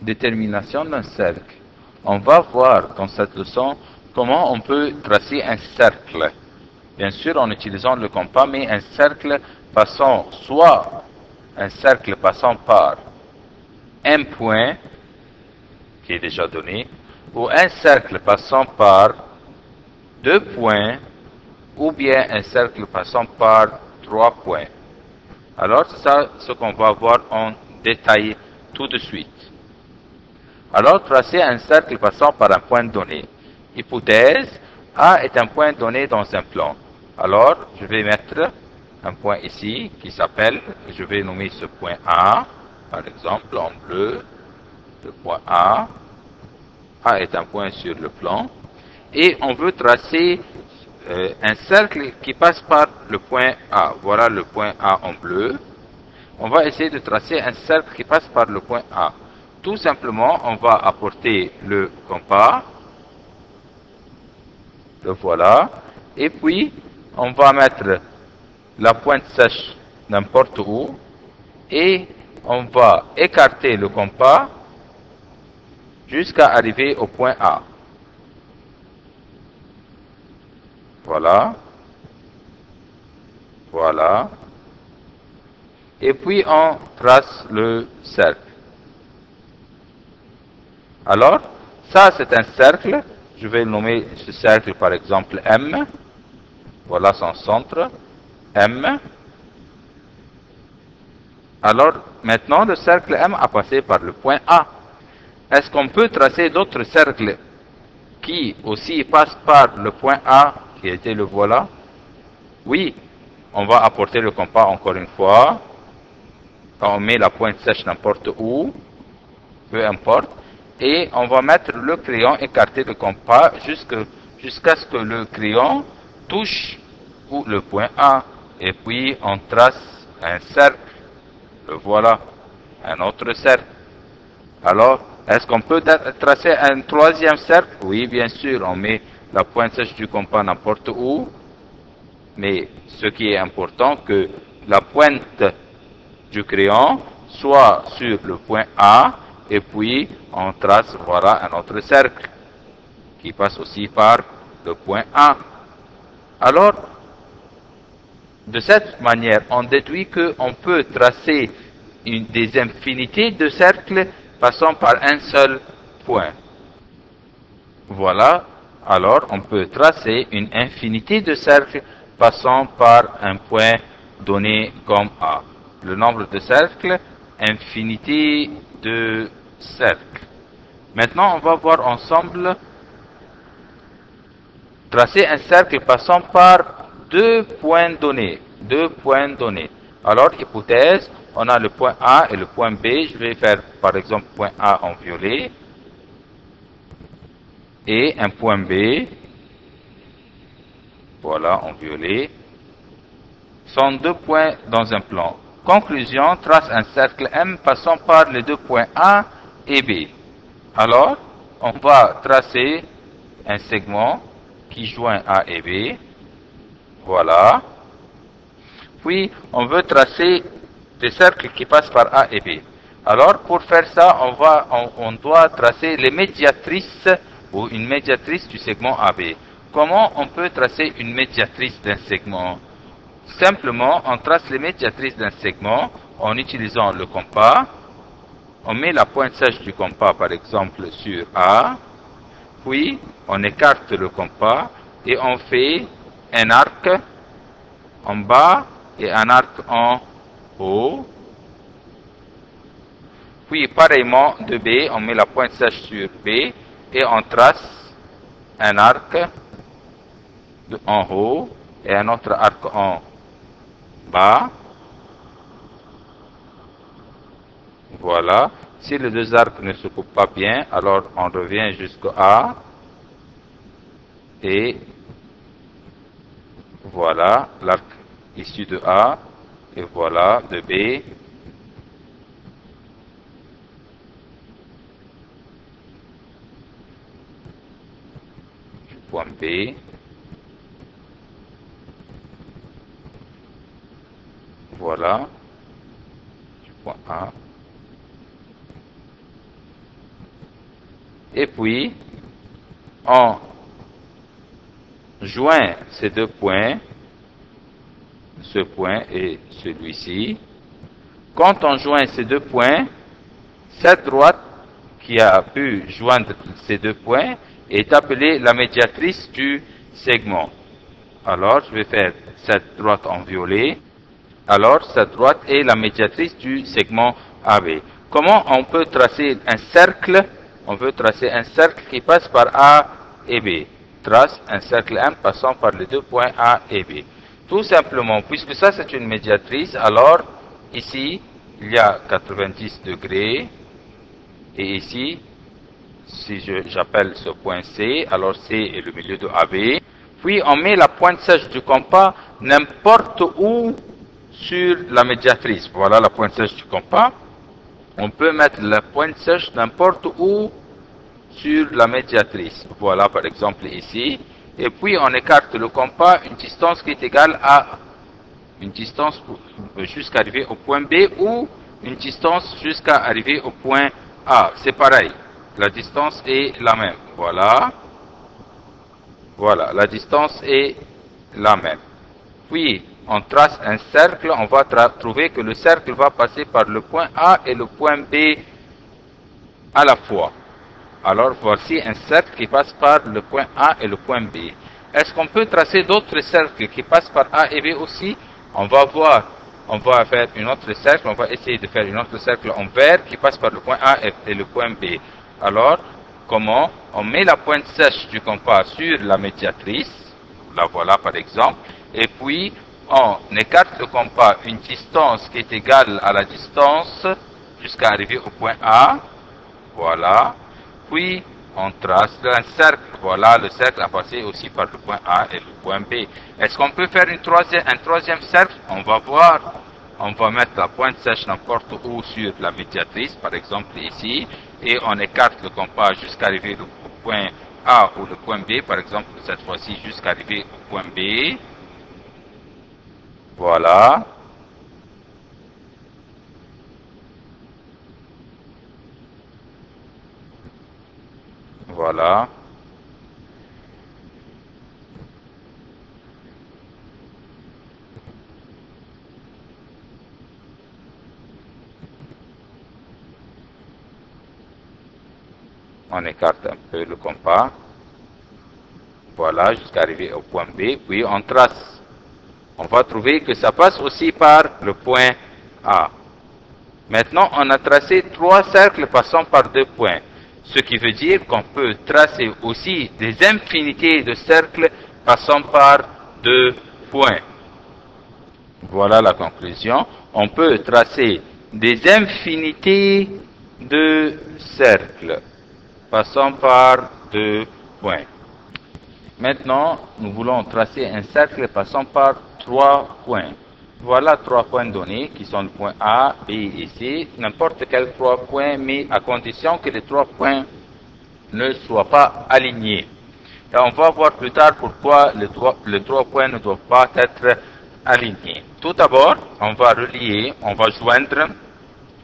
détermination d'un cercle. On va voir dans cette leçon comment on peut tracer un cercle. Bien sûr en utilisant le compas, mais un cercle passant, soit un cercle passant par un point qui est déjà donné, ou un cercle passant par deux points, ou bien un cercle passant par trois points. Alors c'est ça ce qu'on va voir en détail tout de suite. Alors tracer un cercle passant par un point donné. Hypothèse, A est un point donné dans un plan. Alors je vais mettre un point ici qui s'appelle, je vais nommer ce point A, par exemple en bleu, le point A. A est un point sur le plan. Et on veut tracer un cercle qui passe par le point A. Voilà le point A en bleu. On va essayer de tracer un cercle qui passe par le point A. Tout simplement, on va apporter le compas. Le voilà. Et puis, on va mettre la pointe sèche n'importe où. Et on va écarter le compas jusqu'à arriver au point A. Voilà. Voilà. Et puis on trace le cercle. Alors, ça c'est un cercle. Je vais nommer ce cercle par exemple M. Voilà son centre. M. Alors, maintenant le cercle M a passé par le point A. Est-ce qu'on peut tracer d'autres cercles qui aussi passent par le point A, qui était le voilà? Oui, on va apporter le compas encore une fois. On met la pointe sèche n'importe où, peu importe, et on va mettre le crayon, écarter le compas jusqu'à ce que le crayon touche le point A. Et puis on trace un cercle. Le voilà, un autre cercle. Alors, est-ce qu'on peut tracer un troisième cercle? Oui, bien sûr, on met la pointe sèche du compas n'importe où, mais ce qui est important, que la pointe du crayon soit sur le point A, et puis on trace, voilà, un autre cercle qui passe aussi par le point A. Alors, de cette manière, on déduit qu'on peut tracer des infinités de cercles passant par un seul point. Voilà, alors on peut tracer une infinité de cercles passant par un point donné comme A. Le nombre de cercles, infinité de cercles. Maintenant, on va voir ensemble tracer un cercle passant par deux points donnés. Deux points donnés. Alors, hypothèse, on a le point A et le point B. Je vais faire par exemple point A en violet et un point B. Voilà, en violet. Sont deux points dans un plan. Conclusion, trace un cercle M passant par les deux points A et B. Alors, on va tracer un segment qui joint A et B. Voilà. Puis, on veut tracer des cercles qui passent par A et B. Alors, pour faire ça, on doit tracer les médiatrices ou une médiatrice du segment AB. Comment on peut tracer une médiatrice d'un segment? Simplement, on trace les médiatrices d'un segment en utilisant le compas. On met la pointe sèche du compas, par exemple, sur A. Puis, on écarte le compas et on fait un arc en bas et un arc en haut. Puis, pareillement, de B, on met la pointe sèche sur B et on trace un arc en haut et un autre arc en bas. Voilà. Si les deux arcs ne se coupent pas bien, alors on revient jusqu'à A. Et voilà l'arc issu de A. Et voilà de B. Du point B. Voilà. Du point A. Et puis, on joint ces deux points, ce point et celui-ci. Quand on joint ces deux points, cette droite qui a pu joindre ces deux points est appelée la médiatrice du segment. Alors, je vais faire cette droite en violet. Alors, cette droite est la médiatrice du segment AB. Comment on peut tracer un cercle? On veut tracer un cercle qui passe par A et B. Trace un cercle M passant par les deux points A et B. Tout simplement, puisque ça c'est une médiatrice, alors ici, il y a 90 degrés. Et ici, si j'appelle ce point C, alors C est le milieu de AB. Puis on met la pointe sèche du compas n'importe où sur la médiatrice. Voilà la pointe sèche du compas. On peut mettre la pointe sèche n'importe où sur la médiatrice. Voilà par exemple ici. Et puis on écarte le compas une distance qui est égale à une distance jusqu'à arriver au point B ou une distance jusqu'à arriver au point A. C'est pareil. La distance est la même. Voilà. Voilà, la distance est la même. Puis, on trace un cercle, on va trouver que le cercle va passer par le point A et le point B à la fois. Alors, voici un cercle qui passe par le point A et le point B. Est-ce qu'on peut tracer d'autres cercles qui passent par A et B aussi? On va voir, on va faire une autre cercle, on va essayer de faire une autre cercle en vert qui passe par le point A et le point B. Alors, comment? On met la pointe sèche du compas sur la médiatrice, la voilà par exemple, et puis on écarte le compas une distance qui est égale à la distance jusqu'à arriver au point A, voilà, puis on trace un cercle, voilà, le cercle a passé aussi par le point A et le point B. Est-ce qu'on peut faire un troisième cercle? On va voir. On va mettre la pointe sèche n'importe où sur la médiatrice, par exemple ici, et on écarte le compas jusqu'à arriver au point A ou le point B, par exemple cette fois-ci jusqu'à arriver au point B. Voilà. Voilà. On écarte un peu le compas. Voilà, jusqu'à arriver au point B. Puis on trace. On va trouver que ça passe aussi par le point A. Maintenant, on a tracé 3 cercles passant par 2 points. Ce qui veut dire qu'on peut tracer aussi des infinités de cercles passant par 2 points. Voilà la conclusion. On peut tracer des infinités de cercles passant par 2 points. Maintenant, nous voulons tracer un cercle passant par 3 points. Voilà 3 points donnés qui sont le point A, B et C. N'importe quel 3 points, mais à condition que les 3 points ne soient pas alignés. Et on va voir plus tard pourquoi les 3 points ne doivent pas être alignés. Tout d'abord, on va relier, on va joindre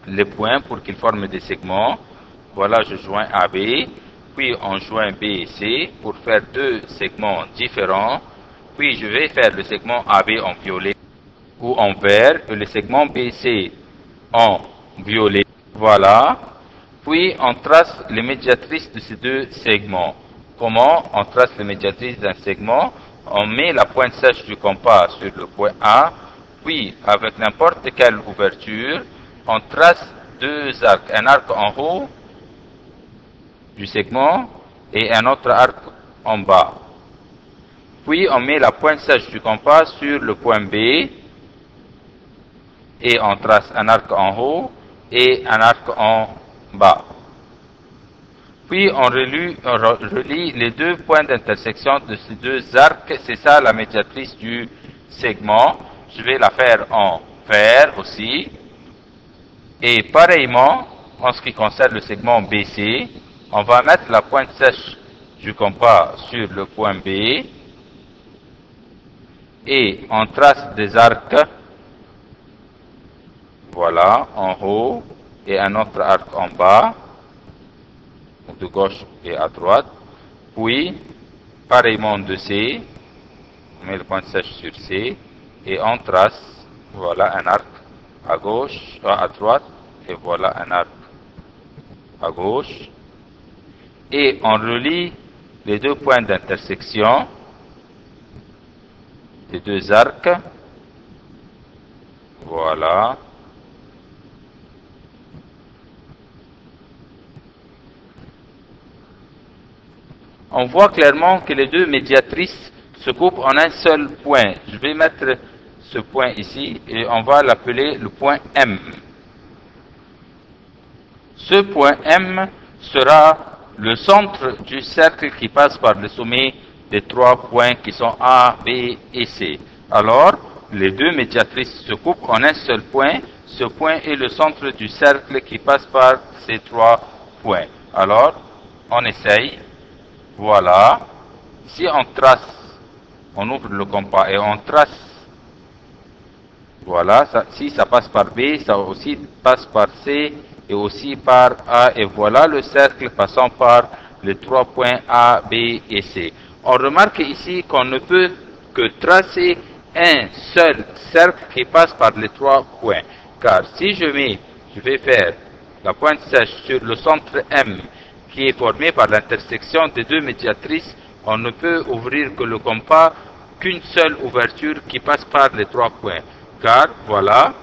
les points pour qu'ils forment des segments. Voilà, je joins AB, puis on joint B et C pour faire 2 segments différents. Puis je vais faire le segment AB en violet ou en vert et le segment BC en violet. Voilà. Puis on trace les médiatrices de ces 2 segments. Comment on trace les médiatrices d'un segment? On met la pointe sèche du compas sur le point A, puis avec n'importe quelle ouverture, on trace 2 arcs, un arc en haut du segment et un autre arc en bas. Puis on met la pointe sèche du compas sur le point B et on trace un arc en haut et un arc en bas. Puis on relie les 2 points d'intersection de ces 2 arcs, c'est ça la médiatrice du segment. Je vais la faire en vert aussi. Et pareillement, en ce qui concerne le segment BC, on va mettre la pointe sèche du compas sur le point B et on trace des arcs, voilà, en haut et un autre arc en bas. de gauche et à droite, puis pareillement de C, on met le point de sèche sur C, et on trace, voilà un arc à gauche, à droite, et voilà un arc à gauche, et on relie les deux points d'intersection des deux arcs, voilà. On voit clairement que les deux médiatrices se coupent en un seul point. Je vais mettre ce point ici et on va l'appeler le point M. Ce point M sera le centre du cercle qui passe par le sommet des trois points qui sont A, B et C. Alors, les deux médiatrices se coupent en un seul point. Ce point est le centre du cercle qui passe par ces trois points. Alors, on essaye. Voilà. Si on trace, on ouvre le compas et on trace. Voilà. Si ça passe par B, ça aussi passe par C et aussi par A. Et voilà le cercle passant par les trois points A, B et C. On remarque ici qu'on ne peut que tracer un seul cercle qui passe par les trois points. Car si je vais faire la pointe sèche sur le centre M qui est formé par l'intersection des deux médiatrices, on ne peut ouvrir que le compas qu'une seule ouverture qui passe par les trois points. Car, voilà,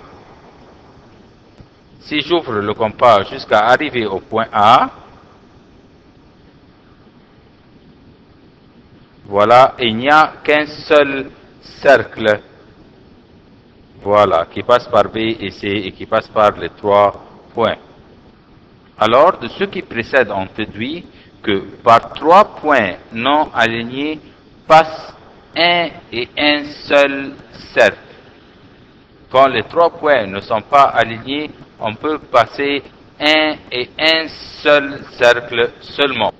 si j'ouvre le compas jusqu'à arriver au point A, voilà, il n'y a qu'un seul cercle, voilà, qui passe par B et C et qui passe par les trois points. Alors, de ce qui précède, on déduit que par trois points non alignés passe un et un seul cercle. Quand les trois points ne sont pas alignés, on peut passer un et un seul cercle seulement.